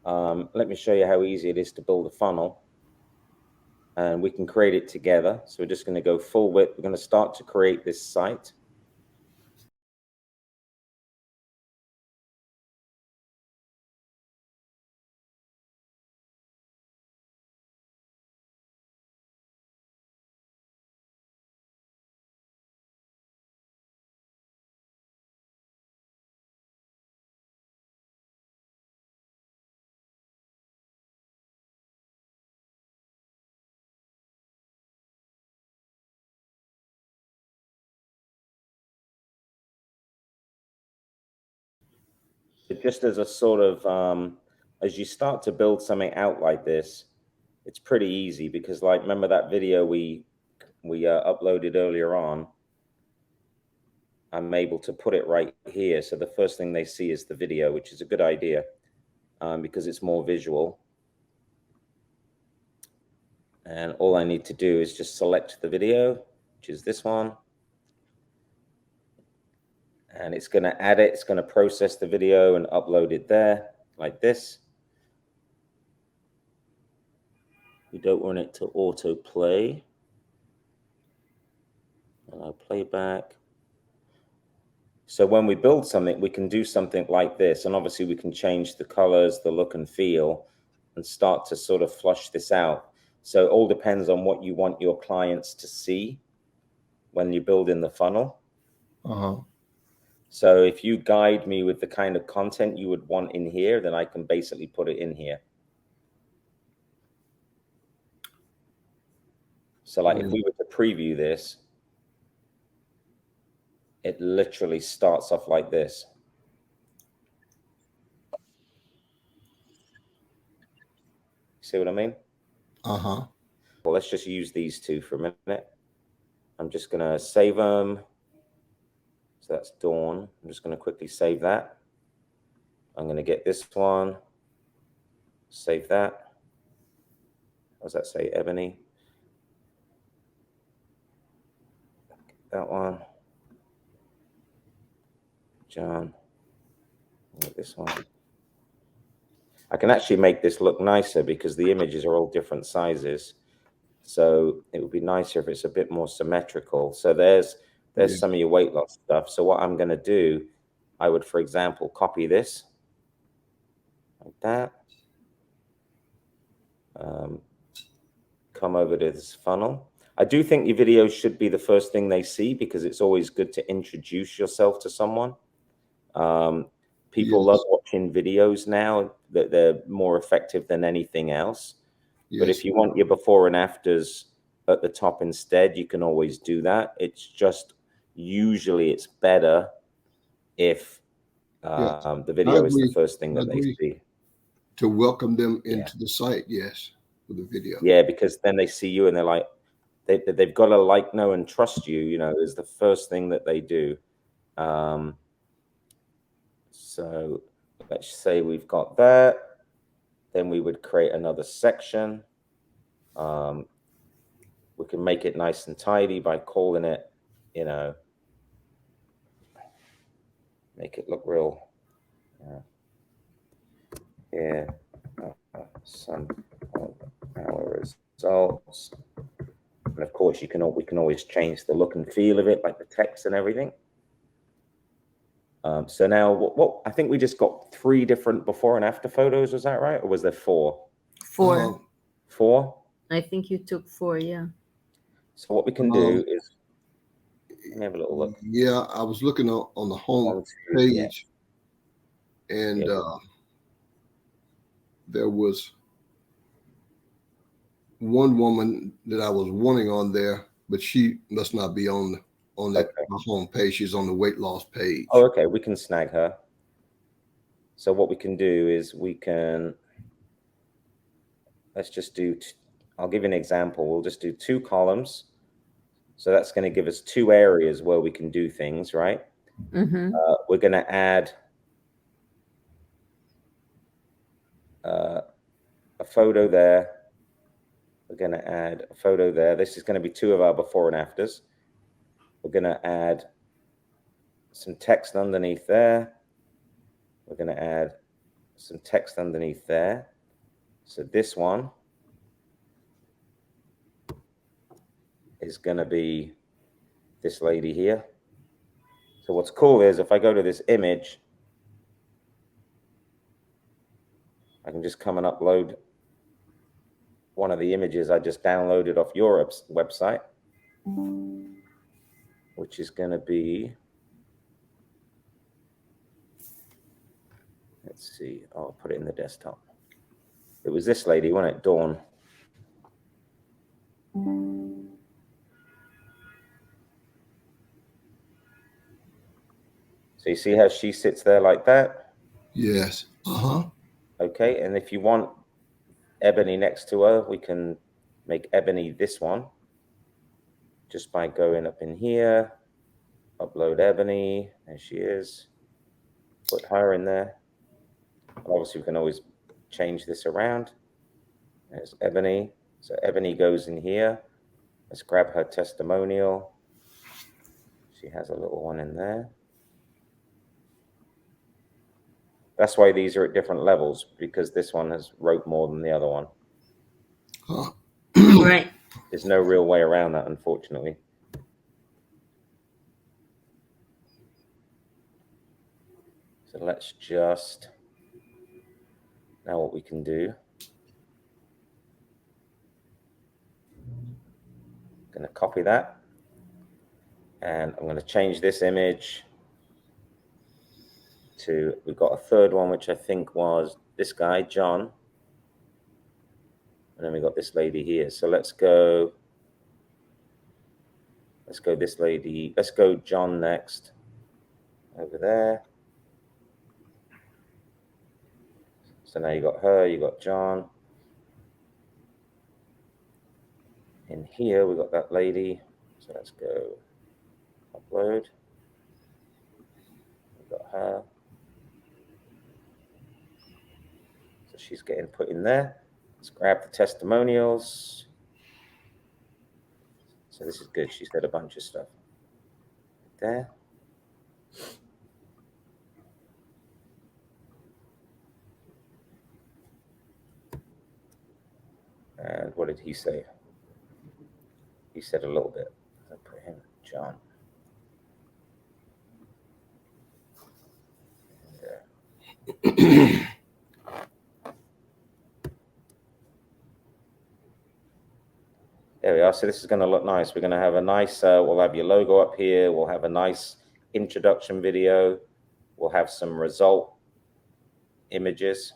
Let me show you how easy it is to build a funnel. And we can create it together. So we're just going to go full width. We're going to start to create this site. Just as a sort of, as you start to build something out like this, it's pretty easy because, like, remember that video we uploaded earlier on? I'm able to put it right here. So the first thing they see is the video, which is a good idea because it's more visual. And all I need to do is just select the video, which is this one. And it's going to add it. It's going to process the video and upload it there like this. We don't want it to autoplay. And I'll play back. So when we build something, we can do something like this. And obviously we can change the colors, the look and feel, and start to sort of flush this out. So it all depends on what you want your clients to see when you build in the funnel. So if you guide me with the kind of content you would want in here, then I can basically put it in here. So like if we were to preview this, it literally starts off like this. See what I mean? Uh-huh. Well, let's just use these two for a minute. I'm just going to save them. So that's Dawn. I'm just going to quickly save that. I'm going to get this one. Save that. What does that say? Ebony. That one. John. Get this one. I can actually make this look nicer because the images are all different sizes. So it would be nicer if it's a bit more symmetrical. So there's some of your weight loss stuff. So what I'm going to do, I would, for example, copy this like that. Come over to this funnel. I do think your videos should be the first thing they see because it's always good to introduce yourself to someone. People love watching videos now, that they're more effective than anything else. But if you want your before and afters at the top instead, you can always do that. It's just usually it's better if the video is the first thing that they see. To welcome them into the site, yes, with the video. Yeah, because then they see you and they're like, they've got to like, know, and trust you, you know, is the first thing that they do. So let's say we've got that. Then we would create another section. We can make it nice and tidy by calling it, you know, make it look real. Yeah, some of our results. And of course, we can always change the look and feel of it, like the text and everything. So now, what I think we just got 3 different before and after photos. Was that right, or was there 4? 4. 4. I think you took 4. Yeah. So what we can do is, let me have a little look. Yeah, I was looking on the home page, and there was one woman that I was wanting on there, but she must not be on that home page. She's on the weight loss page. Oh, okay. We can snag her. So what we can do is let's just do, I'll give you an example. We'll just do 2 columns. So that's going to give us 2 areas where we can do things, right? We're going to add a photo there. We're going to add a photo there. This is going to be 2 of our before and afters. We're going to add some text underneath there. We're going to add some text underneath there. So this one is going to be this lady here. So what's cool is if I go to this image, I can just come and upload one of the images I just downloaded off Europe's website, which is going to be, let's see, I'll put it in the desktop. It was this lady, wasn't it? Dawn. So you see how she sits there like that? Yes. Okay, and if you want Ebony next to her, we can make Ebony this one just by going up in here, upload Ebony, there she is, put her in there. Obviously, we can always change this around. There's Ebony. So Ebony goes in here. Let's grab her testimonial. She has a little one in there. That's why these are at different levels, because this one has wrote more than the other one. Right. There's no real way around that, unfortunately. So let's just, now what we can do, I'm going to copy that, and I'm going to change this image to, we've got a third one, which I think was this guy, John. And then we got this lady here. So let's go this lady. Let's go John next. Over there. So now you got her, you got John. In here, we got that lady. So let's go upload. We got her. So she's getting put in there. Let's grab the testimonials. So this is good. She said a bunch of stuff. There. And what did he say? He said a little bit. I'll put him, John. There. There we are. So this is going to look nice. We're going to have a nice, we'll have your logo up here. We'll have a nice introduction video. We'll have some result images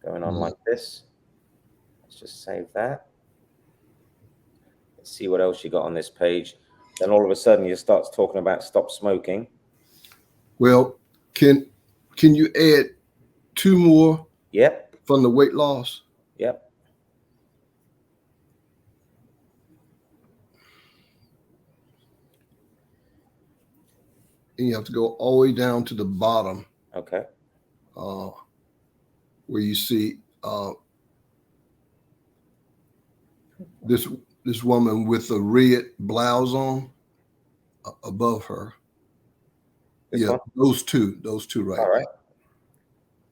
going on like this. Let's just save that. Let's see what else you got on this page. Then all of a sudden you start talking about stop smoking. Well, can you add 2 more? Yep. From the weight loss? Yep. And you have to go all the way down to the bottom. Okay. Where you see this woman with a red blouse on above her. This one? those two right. All right.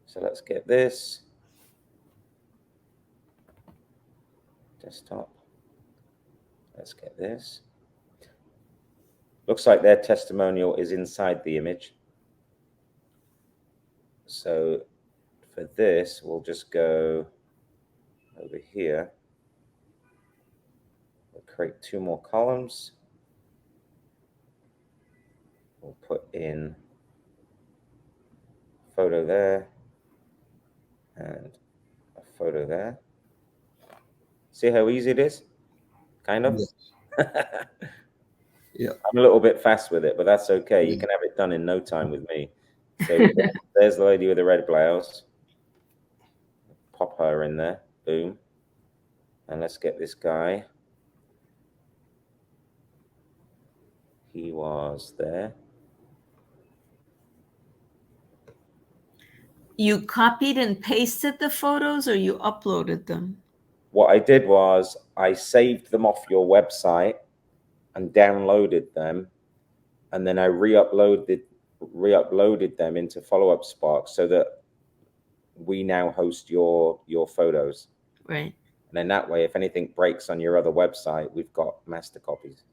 So let's get this. Desktop. Let's get this. Looks like their testimonial is inside the image. So for this, we'll just go over here. We'll create 2 more columns. We'll put in a photo there and a photo there. See how easy it is? Kind of. Yes. Yeah. I'm a little bit fast with it, but that's okay. You can have it done in no time with me. So there's the lady with the red blouse. Pop her in there. Boom. And let's get this guy. He was there. You copied and pasted the photos or you uploaded them? What I did was I saved them off your website and downloaded them, and then I re-uploaded them into Follow Up Spark so that we now host your photos. Right. And then that way, if anything breaks on your other website, we've got master copies,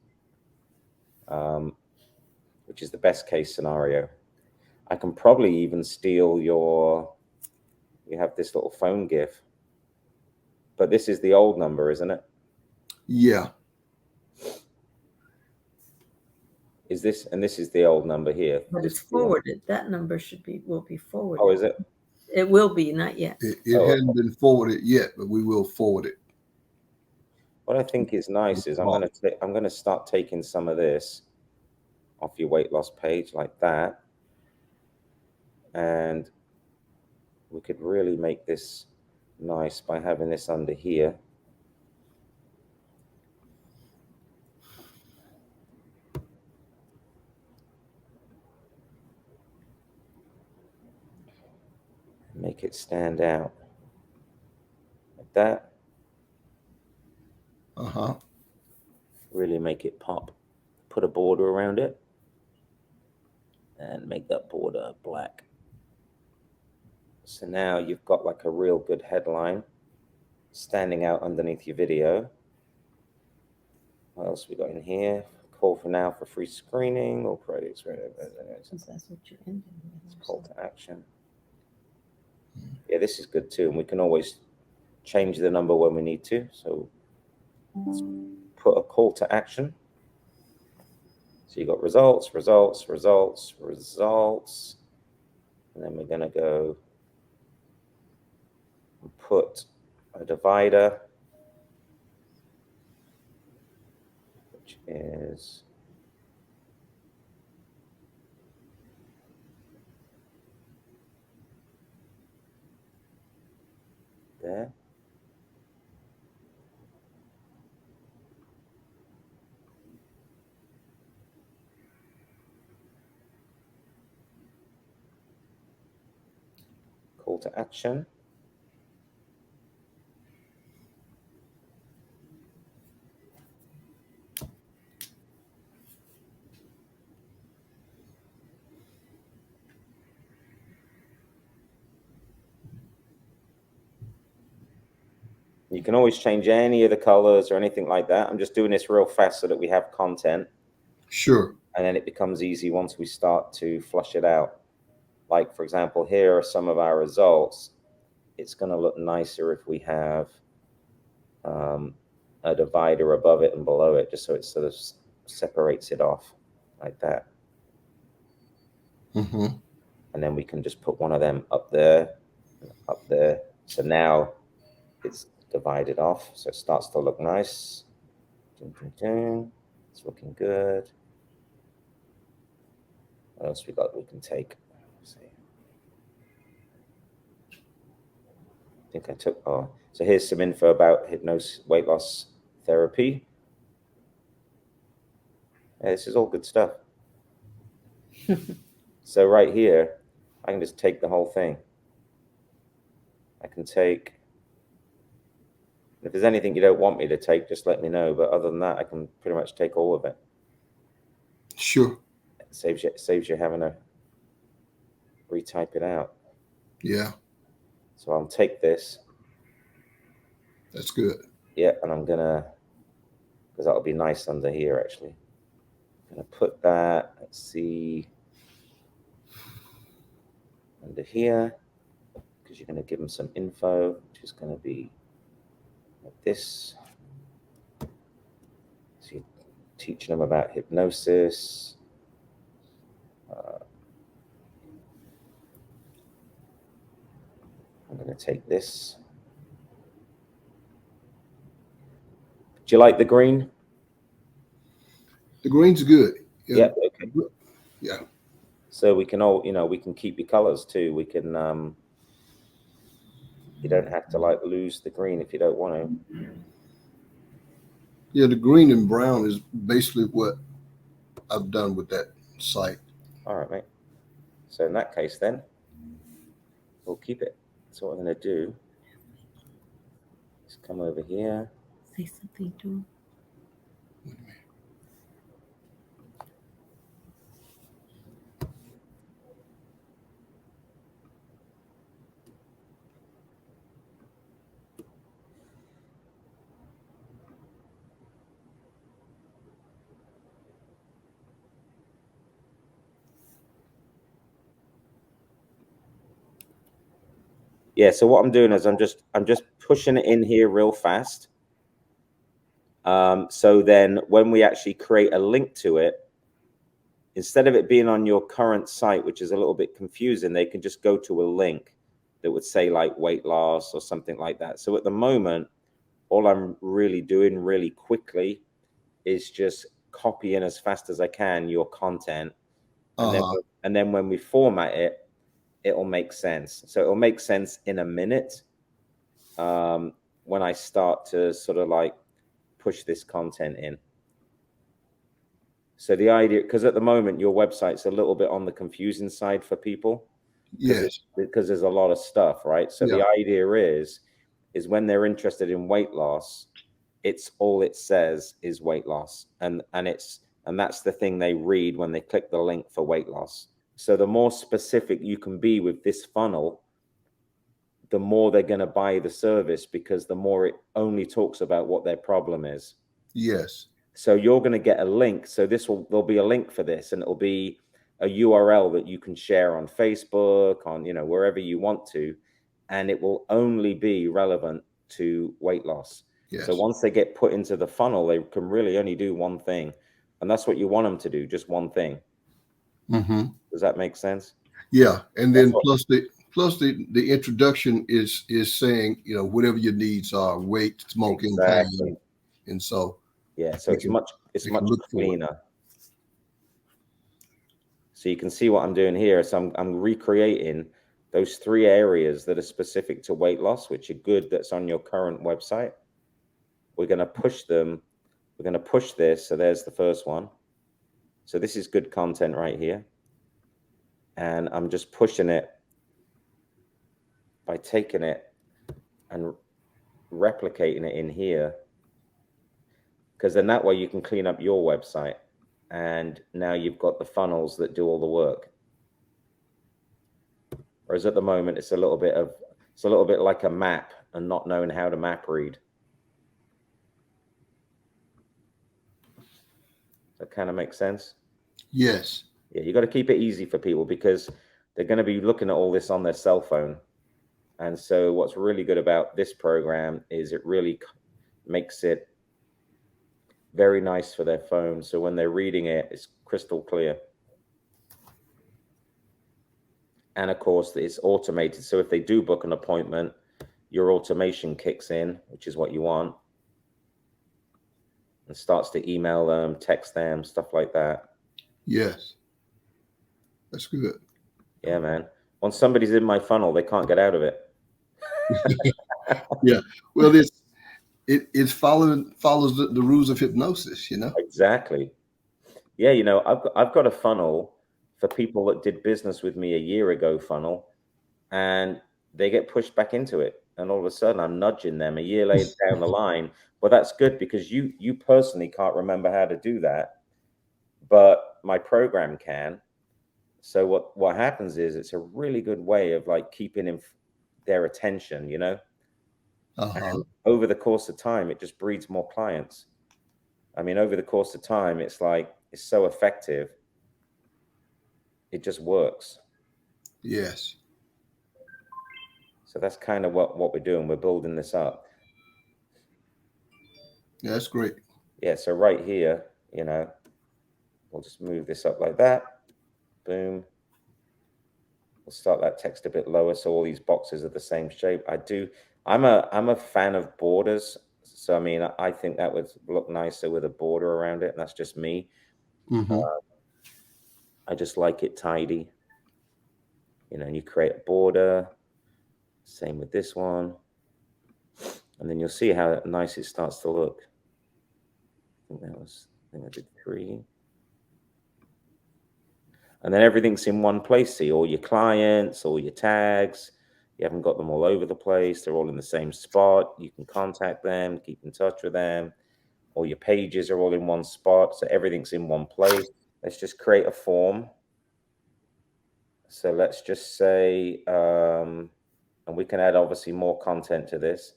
which is the best case scenario. I can probably even steal you have this little phone GIF, but this is the old number, isn't it? Yeah. This is the old number here. But it's forwarded. That number will be forwarded. Oh, is it? It will be, not yet. It hadn't been forwarded yet, but we will forward it. What I think is nice is I'm gonna start taking some of this off your weight loss page like that, and we could really make this nice by having this under here. Make it stand out like that. Uh-huh. Really make it pop. Put a border around it and make that border black. So now you've got like a real good headline standing out underneath your video. What else we got in here? Call for now for free screening or projects. Since that's what you're ending with. Call to action. Yeah, this is good too. And we can always change the number when we need to. So let's put a call to action. So you got results, results, results, results. And then we're going to go and put a divider, which is there. Call to action. You can always change any of the colors or anything like that. I'm just doing this real fast so that we have content. Sure. And then it becomes easy once we start to flush it out. Like, for example, here are some of our results. It's going to look nicer if we have a divider above it and below it, just so it sort of separates it off like that. Mm-hmm. And then we can just put one of them up there. So now it's divided off, so it starts to look nice. Dun, dun, dun. It's looking good. What else we got we can take? Let's see. I think I took, so here's some info about hypnosis, weight loss therapy. Yeah, this is all good stuff. So right here, I can just take the whole thing. I can take, if there's anything you don't want me to take, just let me know. But other than that, I can pretty much take all of it. Sure. It saves you having to retype it out. Yeah. So I'll take this. That's good. Yeah, and I'm gonna, because that'll be nice under here actually. I'm gonna put that, let's see, under here, because you're gonna give them some info, which is gonna be like this. So you're teaching them about hypnosis. I'm gonna take this. Do you like the green? The green's good. Yeah. Okay. Yeah. So we can all, we can keep your colors too. We can, you don't have to like lose the green if you don't want to. Yeah, the green and brown is basically what I've done with that site. All right, mate. So in that case, then we'll keep it. So what I'm going to do is come over here. Say something to him. Yeah, so what I'm doing is I'm just pushing it in here real fast. So then when we actually create a link to it, instead of it being on your current site, which is a little bit confusing, they can just go to a link that would say like weight loss or something like that. So at the moment, all I'm really doing really quickly is just copying as fast as I can your content. And then when we format it, it'll make sense. So it'll make sense in a minute when I start to sort of like push this content in. So the idea, because at the moment your website's a little bit on the confusing side for people. Yes. Because there's a lot of stuff, right? So the idea is when they're interested in weight loss, it's all it says is weight loss, and that's the thing they read when they click the link for weight loss. So the more specific you can be with this funnel, the more they're going to buy the service, because the more it only talks about what their problem is. Yes. So you're going to get a link. So there'll be a link for this, and it'll be a URL that you can share on Facebook, on, wherever you want to, and it will only be relevant to weight loss. Yes. So once they get put into the funnel, they can really only do one thing, and that's what you want them to do, just one thing. Mm-hmm. Does that make sense? Yeah, and then plus the introduction is saying, whatever your needs are, weight, smoking, pain, and so so it's much cleaner. So you can see what I'm doing here. So I'm recreating those 3 areas that are specific to weight loss, which are good, that's on your current website. We're going to push them. We're going to push this. So there's the first one. So this is good content right here. And I'm just pushing it by taking it and replicating it in here, because then that way you can clean up your website, and now you've got the funnels that do all the work. Whereas at the moment it's a little bit like a map and not knowing how to map read. That kind of makes sense? Yes. Yeah, you got to keep it easy for people, because they're going to be looking at all this on their cell phone. And so what's really good about this program is it really makes it very nice for their phone. So when they're reading it, it's crystal clear. And of course, it's automated. So if they do book an appointment, your automation kicks in, which is what you want, and starts to email them, text them, stuff like that. Yes. That's good. Yeah, man. Once somebody's in my funnel, they can't get out of it. Yeah. Well, it follows the rules of hypnosis, Exactly. Yeah, I've got a funnel for people that did business with me a year ago funnel, and they get pushed back into it. And all of a sudden I'm nudging them a year later down the line. But that's good, because you personally can't remember how to do that, but my program can. So what happens is it's a really good way of like keeping their attention, And over the course of time, it just breeds more clients. I mean, over the course of time, it's so effective. It just works. Yes. So that's kind of what we're doing. We're building this up. Yeah, that's great. Yeah. So right here, we'll just move this up like that. Boom. We'll start that text a bit lower, so all these boxes are the same shape. I'm a fan of borders. So I mean, I think that would look nicer with a border around it, and that's just me. Mm-hmm. I just like it tidy. You create a border. Same with this one. And then you'll see how nice it starts to look. I think I did 3. And then everything's in one place. See all your clients, all your tags. You haven't got them all over the place. They're all in the same spot. You can contact them, keep in touch with them. All your pages are all in one spot. So everything's in one place. Let's just create a form. So let's just say, and we can add obviously more content to this.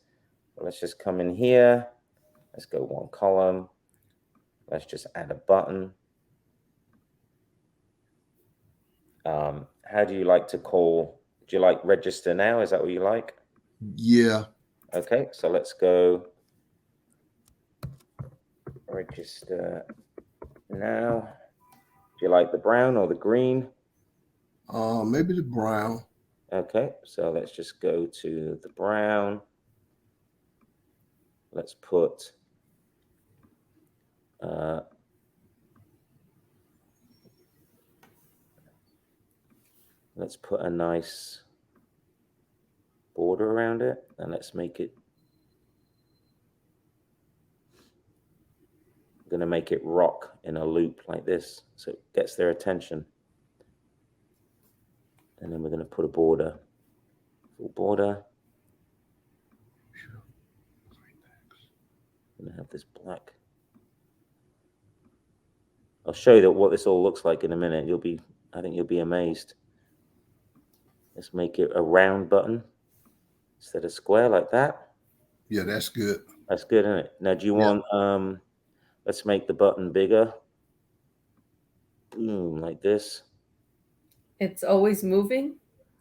But let's just come in here. Let's go 1 column. Let's just add a button. How do you like to call you like register now? Is that what you like? Yeah. Okay, so let's go register now. Do you like the brown or the green? Maybe the brown. Okay, so let's just go to the brown. Let's put a nice border around it, and let's make it. I'm going to make it rock in a loop like this, so it gets their attention. And then we're going to put a border, full border. I'm going to have this black. I'll show you what this all looks like in a minute. I think you'll be amazed. Let's make it a round button instead of square like that. Yeah, that's good. That's good, isn't it? Now, do you want, let's make the button bigger. Boom, like this. It's always moving?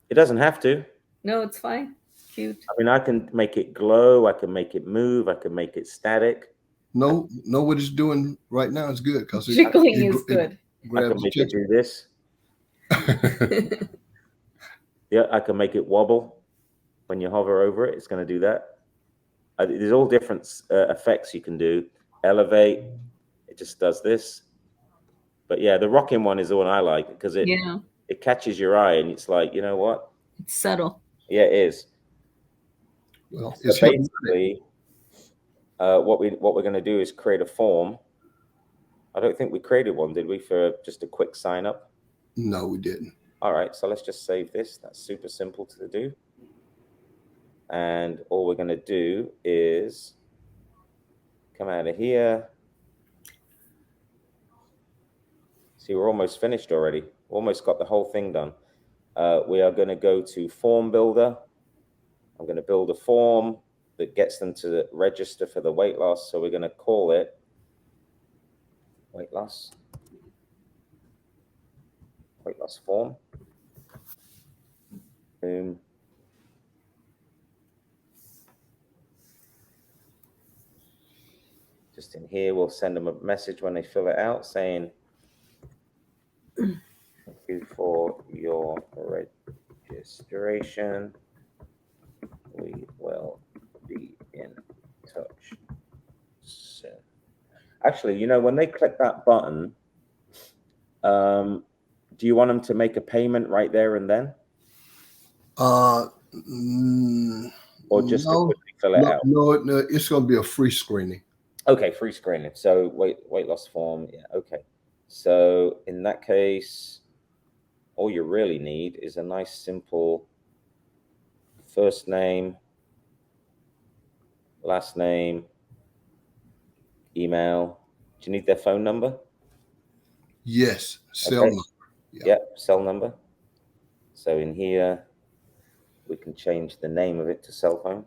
It doesn't have to. No, it's fine. Cute. I mean, I can make it glow. I can make it move. I can make it static. No, what it's doing right now is good because Jiggling is good. I can make it do this. Yeah, I can make it wobble. When you hover over it, it's going to do that. There's all different effects you can do. Elevate, it just does this. But yeah, the rocking one is the one I like because it catches your eye and it's like, you know what? It's subtle. Yeah, it is. Well, so basically, what we're going to do is create a form. I don't think we created one, did we, for just a quick sign up? No, we didn't. All right, so let's just save this. That's super simple to do. And all we're going to do is come out of here. See, we're almost finished already. Almost got the whole thing done. We are going to go to Form Builder. I'm going to build a form that gets them to register for the weight loss. So we're going to call it weight loss form. Boom. Just in here, we'll send them a message when they fill it out saying, thank you for your registration. We will be in touch soon. Actually, you know, when they click that button, do you want them to make a payment right there and then? Or just to quickly fill it out? No, it's going to be a free screening. Okay, free screening. So weight loss form. Yeah, okay. So in that case, all you really need is a nice simple first name, last name, email. Do you need their phone number? Yes, cell number. Yep, cell number. So in here, we can change the name of it to cell phone.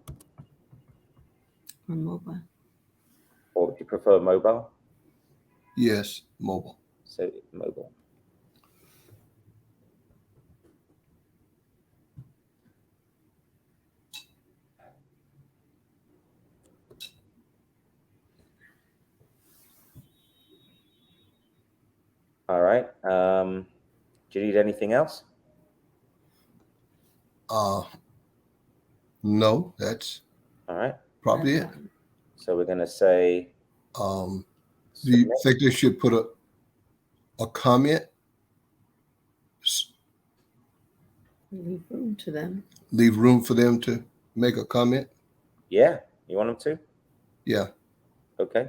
Or mobile. Or would you prefer mobile? Yes, mobile. So mobile. All right. Do you need anything else? No, that's all right. Probably it. So we're going to say. Do you think they should put a comment? Leave room to them. Leave room for them to make a comment? Yeah. You want them to? Yeah. Okay.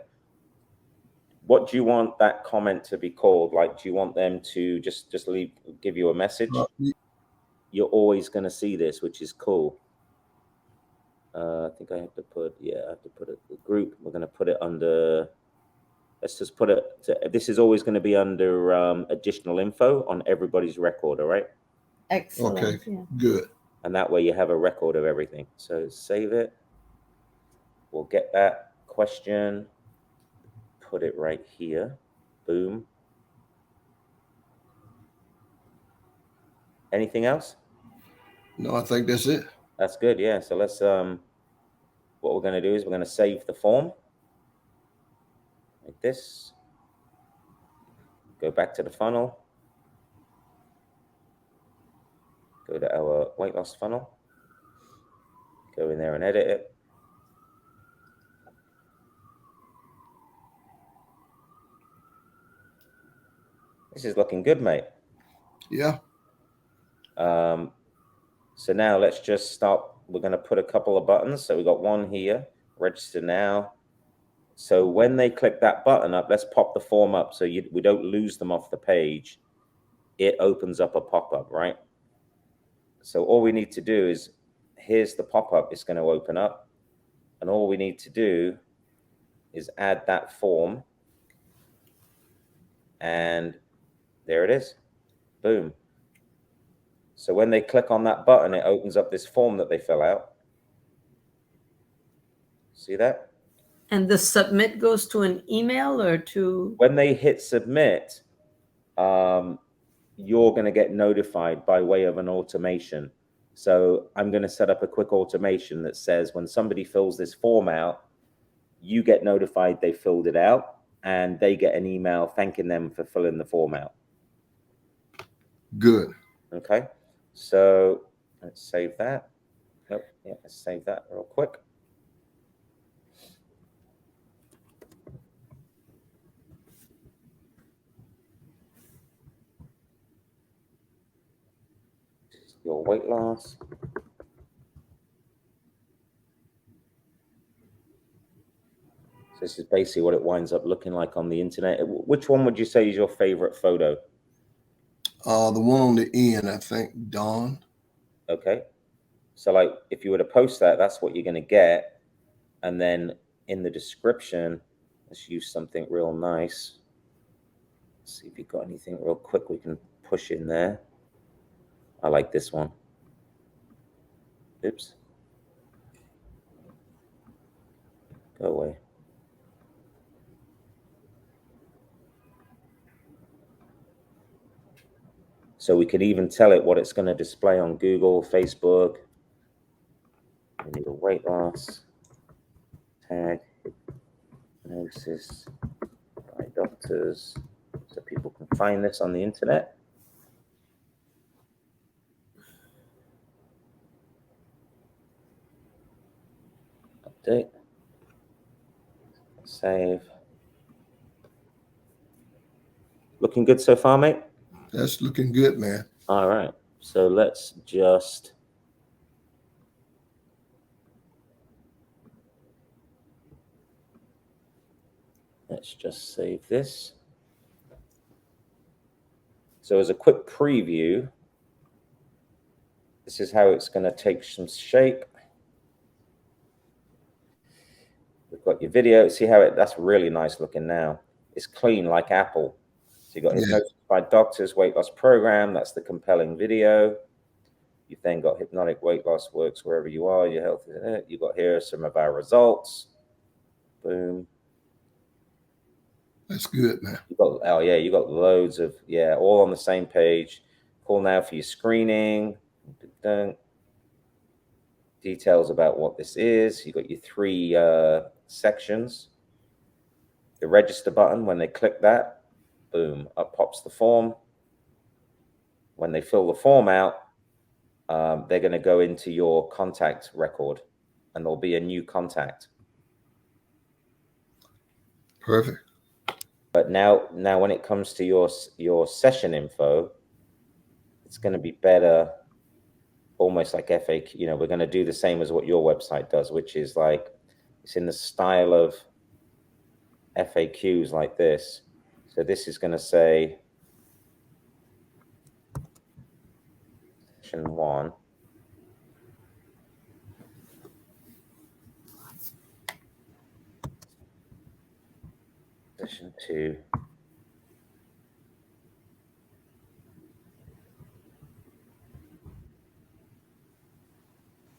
What do you want that comment to be called? Like, do you want them to just give you a message? You're always going to see this, which is cool. I think I have to put a group. We're going to put it under, let's just put it, this is always going to be under additional info on everybody's record, all right? Excellent. Okay, yeah. Good. And that way you have a record of everything. So save it. We'll get that question, put it right here. Boom. Anything else? No, I think that's it. That's good. Yeah. So let's, what we're going to do is we're going to save the form like this. Go back to the funnel. Go to our weight loss funnel. Go in there and edit it. This is looking good, mate. Yeah. So now let's just start. We're going to put a couple of buttons. So we got one here, register now. So when they click that button up, let's pop the form up so we don't lose them off the page. It opens up a pop-up, right? So all we need to do is, here's the pop-up. It's going to open up. And all we need to do is add that form. And there it is. Boom. So when they click on that button, it opens up this form that they fill out. See that? And the submit goes to an email or to? When they hit submit, you're going to get notified by way of an automation. So I'm going to set up a quick automation that says when somebody fills this form out, you get notified they filled it out, and they get an email thanking them for filling the form out. Good. Okay. So let's save that. Nope. Yeah, let's save that real quick. Your weight loss. So this is basically what it winds up looking like on the internet. Which one would you say is your favorite photo? The one on the end, I think, Dawn. Okay. So like if you were to post that, that's what you're going to get. And then in the description, let's use something real nice. Let's see if you've got anything real quick we can push in there. I like this one. Oops. Go away. So we can even tell it what it's going to display on Google, Facebook. We need a weight loss tag, hypnosis by doctors, so people can find this on the internet. Update. Save. Looking good so far, mate? That's looking good, man. All right. So let's just save this. So as a quick preview, this is how it's going to take some shape. We've got your video. See how that's really nice looking now. It's clean like Apple. So you've got Hypnosis by Doctors weight loss program. That's the compelling video. You've then got hypnotic weight loss works wherever you are. Your health is in it. You've got here some of our results. Boom. That's good, man. You got, oh yeah, you got loads of, yeah, all on the same page. Call now for your screening. Details about what this is. You got your 3 sections. The register button, when they click that, boom, up pops the form. When they fill the form out, they're going to go into your contact record, and there'll be a new contact. Perfect. But now when it comes to your session info, it's going to be better, almost like FAQ. You know, we're going to do the same as what your website does, which is like, it's in the style of FAQs like this. So this is going to say session 1. Session 2.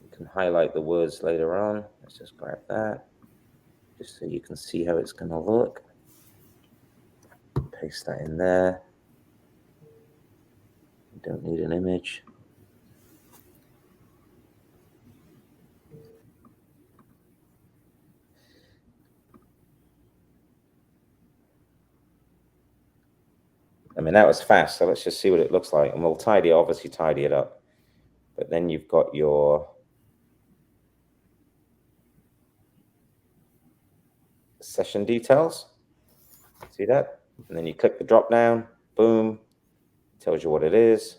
You can highlight the words later on. Let's just grab that, just so you can see how it's going to look. Paste that in there. You don't need an image. I mean, that was fast. So let's just see what it looks like. And we'll obviously tidy it up. But then you've got your session details. See that? And then you click the drop down, boom, tells you what it is.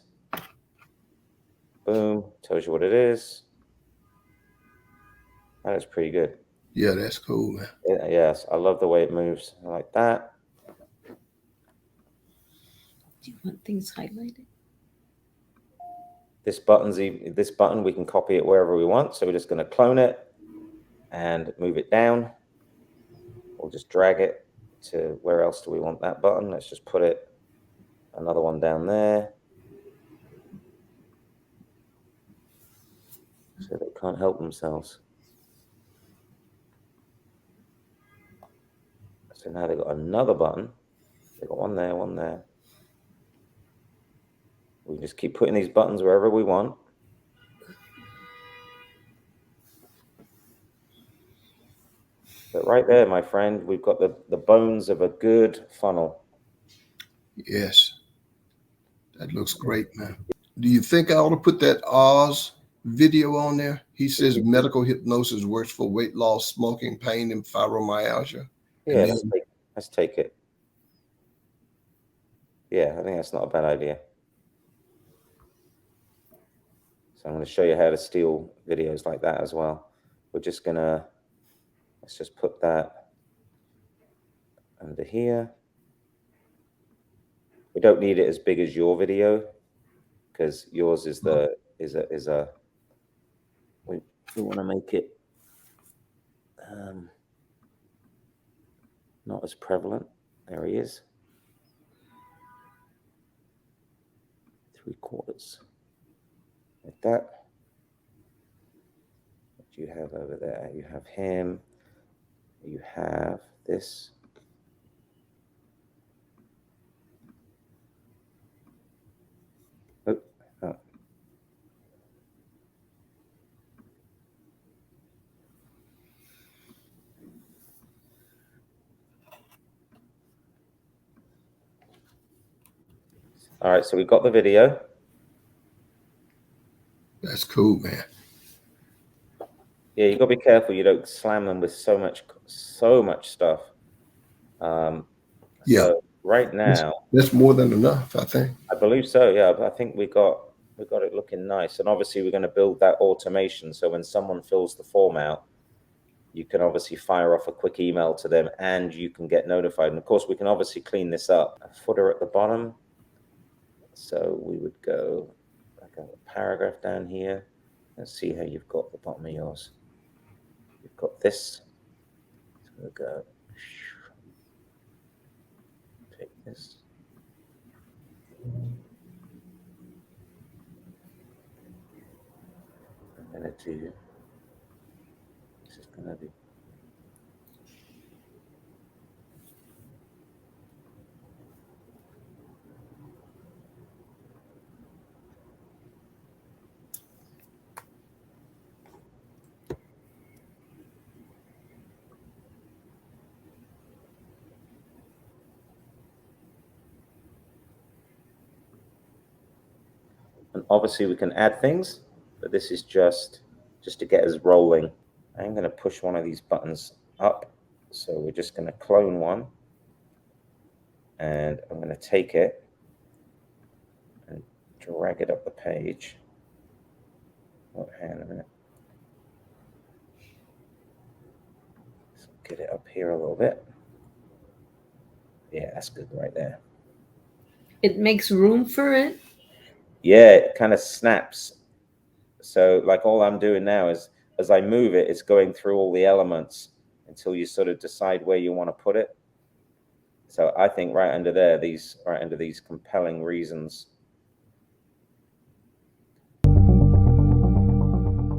Boom, tells you what it is. That is pretty good. Yeah, that's cool, man. Yes, I love the way it moves like that. Do you want things highlighted? This button, we can copy it wherever we want. So we're just going to clone it and move it down. We'll just drag it to where else do we want that button? Let's just put it, another one down there. So they can't help themselves. So now they've got another button. They've got one there, one there. We just keep putting these buttons wherever we want. But right there, my friend, we've got the bones of a good funnel. Yes. That looks great, man. Do you think I ought to put that Oz video on there? He says medical hypnosis works for weight loss, smoking, pain, and fibromyalgia. Yeah, And let's take it. Yeah, I think that's not a bad idea. So I'm going to show you how to steal videos like that as well. We're just going to, let's just put that under here. We don't need it as big as your video because yours is we want to make it not as prevalent. There he is. 3/4. Like that. What do you have over there? You have him. You have this. Oh. All right, so we've got the video. that's cool, man. Yeah, you got to be careful you don't slam them with so much stuff. Yeah. So right now, that's more than enough, I think. I believe so. Yeah, but I think we got it looking nice, and obviously we're going to build that automation. So when someone fills the form out, you can obviously fire off a quick email to them, and you can get notified. And of course, we can obviously clean this up. A footer at the bottom. So we would go like a paragraph down here. Let's see how you've got the bottom of yours. You've got this. So we'll go. Take this. I'm going to do. This is going to be. And obviously we can add things, but this is just to get us rolling. I'm going to push one of these buttons up. So we're just going to clone one. And I'm going to take it and drag it up the page. Oh, hang on a minute. Let's get it up here a little bit. Yeah, that's good right there. It makes room for it. Yeah, it kind of snaps. So like all I'm doing now is as I move it, it's going through all the elements until you sort of decide where you want to put it. So I think right under these compelling reasons